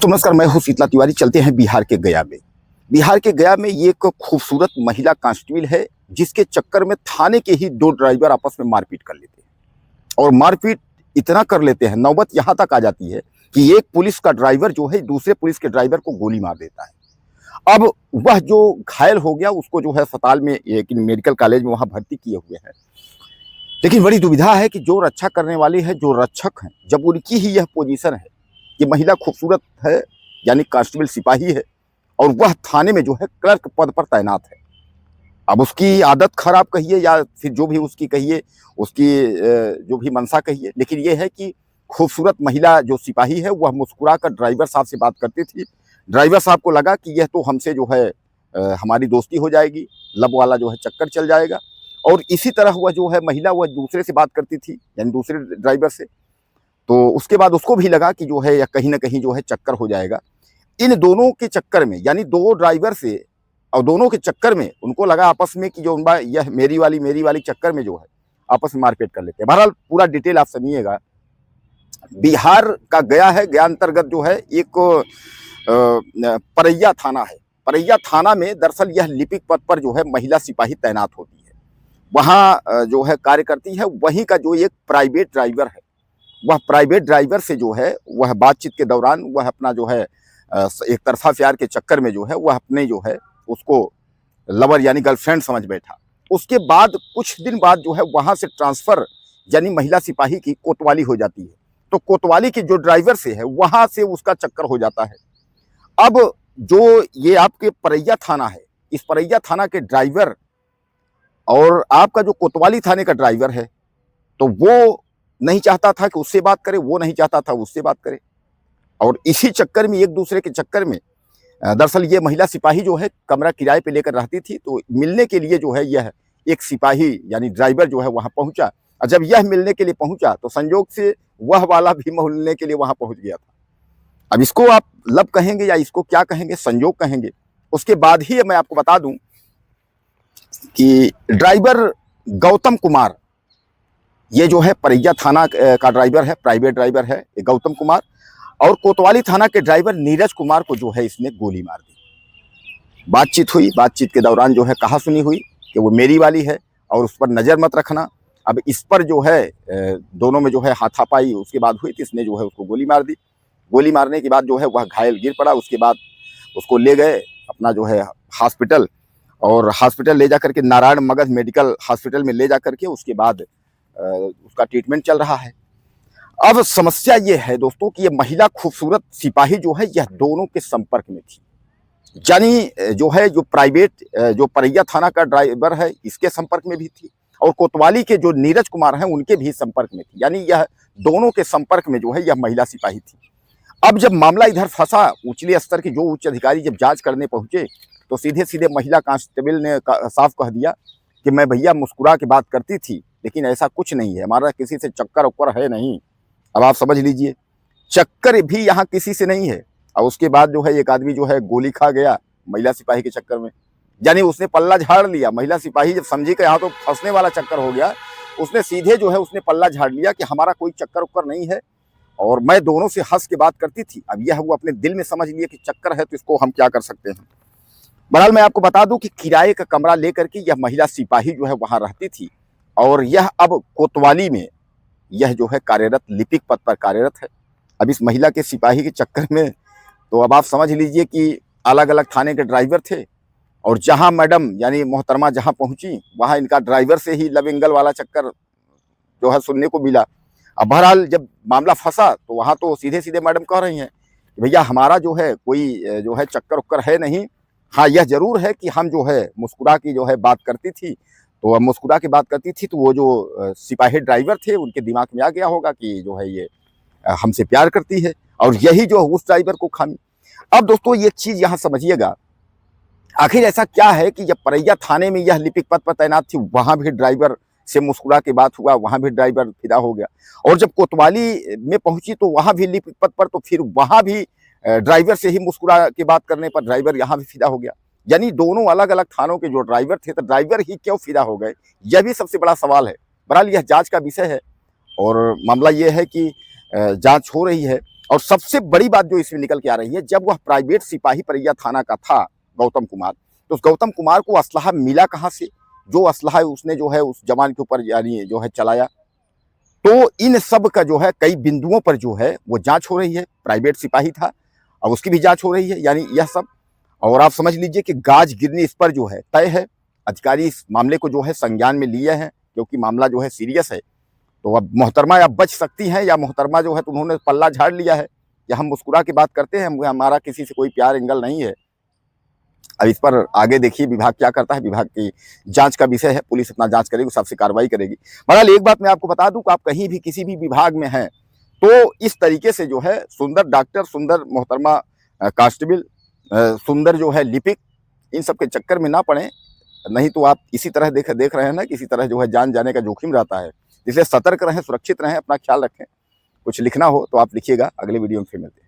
दोस्तों नमस्कार, मैं हूं शीतला तिवारी। चलते हैं बिहार के गया में। बिहार के गया में ये एक खूबसूरत महिला कांस्टेबल है जिसके चक्कर में थाने के ही दो ड्राइवर आपस में मारपीट कर लेते हैं। और मारपीट इतना कर लेते हैं, नौबत यहाँ तक आ जाती है कि एक पुलिस का ड्राइवर जो है दूसरे पुलिस के ड्राइवर को गोली मार देता है। अब वह जो घायल हो गया उसको जो है अस्पताल में, एक मेडिकल कॉलेज में वहाँ भर्ती किए हुए हैं। लेकिन बड़ी दुविधा है कि जो रक्षा करने वाले हैं, जो रक्षक हैं, जब उनकी ही यह पोजीशन है कि महिला खूबसूरत है यानी कांस्टेबल सिपाही है और वह थाने में जो है क्लर्क पद पर तैनात है। अब उसकी आदत खराब कहिए या फिर जो भी उसकी कहिए, उसकी जो भी मंशा कहिए, लेकिन यह है कि खूबसूरत महिला जो सिपाही है वह मुस्कुरा कर ड्राइवर साहब से बात करती थी। ड्राइवर साहब को लगा कि यह तो हमसे जो है हमारी दोस्ती हो जाएगी, लब वाला जो है चक्कर चल जाएगा। और इसी तरह वह जो है महिला वह दूसरे से बात करती थी यानी दूसरे ड्राइवर से। तो उसके बाद उसको भी लगा कि जो है या कहीं ना कहीं जो है चक्कर हो जाएगा। इन दोनों के चक्कर में यानी दो ड्राइवर से और दोनों के चक्कर में उनको लगा आपस में कि जो यह मेरी वाली चक्कर में जो है आपस में मारपीट कर लेते हैं। बहरहाल पूरा डिटेल आप सुनिएगा। बिहार का गया है, गया अंतर्गत जो है एक परैया थाना है। परैया थाना में दरअसल यह लिपिक पद पर जो है महिला सिपाही तैनात होती है, वहाँ जो है कार्य करती है। वहीं का जो एक प्राइवेट ड्राइवर है, वह प्राइवेट ड्राइवर से जो है वह बातचीत के दौरान वह अपना जो है एक तरफा प्यार के चक्कर में जो है वह अपने जो है उसको लवर यानी गर्लफ्रेंड समझ बैठा। उसके बाद कुछ दिन बाद जो है वहाँ से ट्रांसफ़र यानी महिला सिपाही की कोतवाली हो जाती है। तो कोतवाली के जो ड्राइवर से है वहाँ से उसका चक्कर हो जाता है। अब जो ये आपके परैया थाना है, इस परैया थाना के ड्राइवर और आपका जो कोतवाली थाने का ड्राइवर है, तो वो नहीं चाहता था कि उससे बात करे, वो नहीं चाहता था उससे बात करे। और इसी चक्कर में, एक दूसरे के चक्कर में दरअसल ये महिला सिपाही जो है कमरा किराए पे लेकर रहती थी। तो मिलने के लिए जो है यह एक सिपाही यानी ड्राइवर जो है वहाँ पहुँचा। और जब यह मिलने के लिए पहुँचा तो संयोग से वह वाला भी मिलने के लिए वहाँ पहुँच गया था। अब इसको आप लब कहेंगे या इसको क्या कहेंगे, संयोग कहेंगे। उसके बाद ही मैं आपको बता दूं कि ड्राइवर गौतम कुमार, ये जो है परैया थाना का ड्राइवर है, प्राइवेट ड्राइवर है ये गौतम कुमार, और कोतवाली थाना के ड्राइवर नीरज कुमार को जो है इसने गोली मार दी। बातचीत हुई, बातचीत के दौरान जो है कहा सुनी हुई कि वो मेरी वाली है और उस पर नज़र मत रखना। अब इस पर जो है दोनों में जो है हाथापाई उसके बाद हुई तो इसने जो है उसको गोली मार दी। गोली मारने के बाद जो है वह घायल गिर पड़ा। उसके बाद उसको ले गए अपना जो है हॉस्पिटल, और हॉस्पिटल ले जा करके नारायण मगध मेडिकल हॉस्पिटल में ले जा करके उसके बाद उसका ट्रीटमेंट चल रहा है। अब समस्या ये है दोस्तों कि ये महिला खूबसूरत सिपाही जो है यह दोनों के संपर्क में थी। यानी जो है जो प्राइवेट जो परैया थाना का ड्राइवर है इसके संपर्क में भी थी और कोतवाली के जो नीरज कुमार हैं उनके भी संपर्क में थी। यानी यह दोनों के संपर्क में जो है यह महिला सिपाही थी। अब जब मामला इधर फंसा, उचले स्तर के जो उच्च अधिकारी जब जांच करने पहुंचे तो सीधे सीधे महिला कांस्टेबल ने साफ कह दिया कि मैं भैया मुस्कुरा के बात करती थी, लेकिन ऐसा कुछ नहीं है, हमारा किसी से चक्कर उक्कर है नहीं। अब आप समझ लीजिए, चक्कर भी यहाँ किसी से नहीं है। और उसके बाद जो है एक आदमी जो है गोली खा गया महिला सिपाही के चक्कर में। यानी उसने पल्ला झाड़ लिया। महिला सिपाही जब समझी कि यहाँ तो फंसने वाला चक्कर हो गया, उसने सीधे जो है उसने पल्ला झाड़ लिया कि हमारा कोई चक्कर उक्कर नहीं है और मैं दोनों से हंस के बात करती थी। अब यह वो अपने दिल में समझ लिया कि चक्कर है तो इसको हम क्या कर सकते हैं। बहरहाल मैं आपको बता दूं कि किराए का कमरा लेकर के यह महिला सिपाही जो है वहां रहती थी और यह अब कोतवाली में यह जो है कार्यरत, लिपिक पद पर कार्यरत है। अब इस महिला के सिपाही के चक्कर में तो अब आप समझ लीजिए कि अलग अलग थाने के ड्राइवर थे और जहां मैडम यानी मोहतरमा जहां पहुंची वहां इनका ड्राइवर से ही लव एंगल वाला चक्कर जो है सुनने को मिला। अब बहरहाल जब मामला फंसा तो वहाँ तो सीधे सीधे मैडम कह रही हैं कि भैया हमारा जो है कोई जो है चक्कर उक्कर है नहीं। हाँ यह जरूर है कि हम जो है मुस्कुरा की जो है बात करती थी, तो मुस्कुरा के बात करती थी तो वो जो सिपाही ड्राइवर थे उनके दिमाग में आ गया होगा कि जो है ये हमसे प्यार करती है और यही जो उस ड्राइवर को खामी। अब दोस्तों ये चीज़ यहाँ समझिएगा, आखिर ऐसा क्या है कि जब परैया थाने में यह लिपिक पद पर तैनात थी वहाँ भी ड्राइवर से मुस्कुरा के बात हुआ, वहाँ भी ड्राइवर फिदा हो गया, और जब कोतवाली में पहुंची तो वहाँ भी लिपिक पद पर, तो फिर वहाँ भी ड्राइवर से ही मुस्कुरा के बात करने पर ड्राइवर यहाँ भी फिदा हो गया। यानी दोनों अलग अलग थानों के जो ड्राइवर थे तो ड्राइवर ही क्यों फिदा हो गए, यह भी सबसे बड़ा सवाल है। बहरहाल यह जांच का विषय है और मामला ये है कि जांच हो रही है। और सबसे बड़ी बात जो इसमें निकल के आ रही है, जब वह प्राइवेट सिपाही परैया थाना का था गौतम कुमार, तो उस गौतम कुमार को असलहा मिला कहाँ से? जो असलहा उसने जो है उस जवान के ऊपर यानी जो है चलाया। तो इन सब का जो है कई बिंदुओं पर जो है वो जांच हो रही है। प्राइवेट सिपाही था, अब उसकी भी जांच हो रही है, यानी यह सब। और आप समझ लीजिए कि गाज गिरनी इस पर जो है तय है। अधिकारी इस मामले को जो है संज्ञान में लिए हैं, क्योंकि मामला जो है सीरियस है। तो अब मोहतरमा अब बच सकती हैं, या मोहतरमा जो है तो उन्होंने पल्ला झाड़ लिया है कि हम मुस्कुरा के बात करते हैं, हमारा किसी से कोई प्यार एंगल नहीं है। अब इस पर आगे देखिए विभाग क्या करता है, विभाग की जांच का विषय है। पुलिस अपना जांच करेगी, उस हिसाब से कार्रवाई करेगी। बहरहाल एक बात मैं आपको बता दूं कि आप कहीं भी किसी भी विभाग में हैं तो इस तरीके से जो है सुंदर डॉक्टर, सुंदर मोहतरमा कांस्टेबल, सुंदर जो है लिपिक, इन सब के चक्कर में ना पड़े, नहीं तो आप इसी तरह देख रहे हैं ना, किसी तरह जो है जान जाने का जोखिम रहता है। इसलिए सतर्क रहें, सुरक्षित रहें, अपना ख्याल रखें। कुछ लिखना हो तो आप लिखिएगा। अगले वीडियो में फिर मिलते हैं।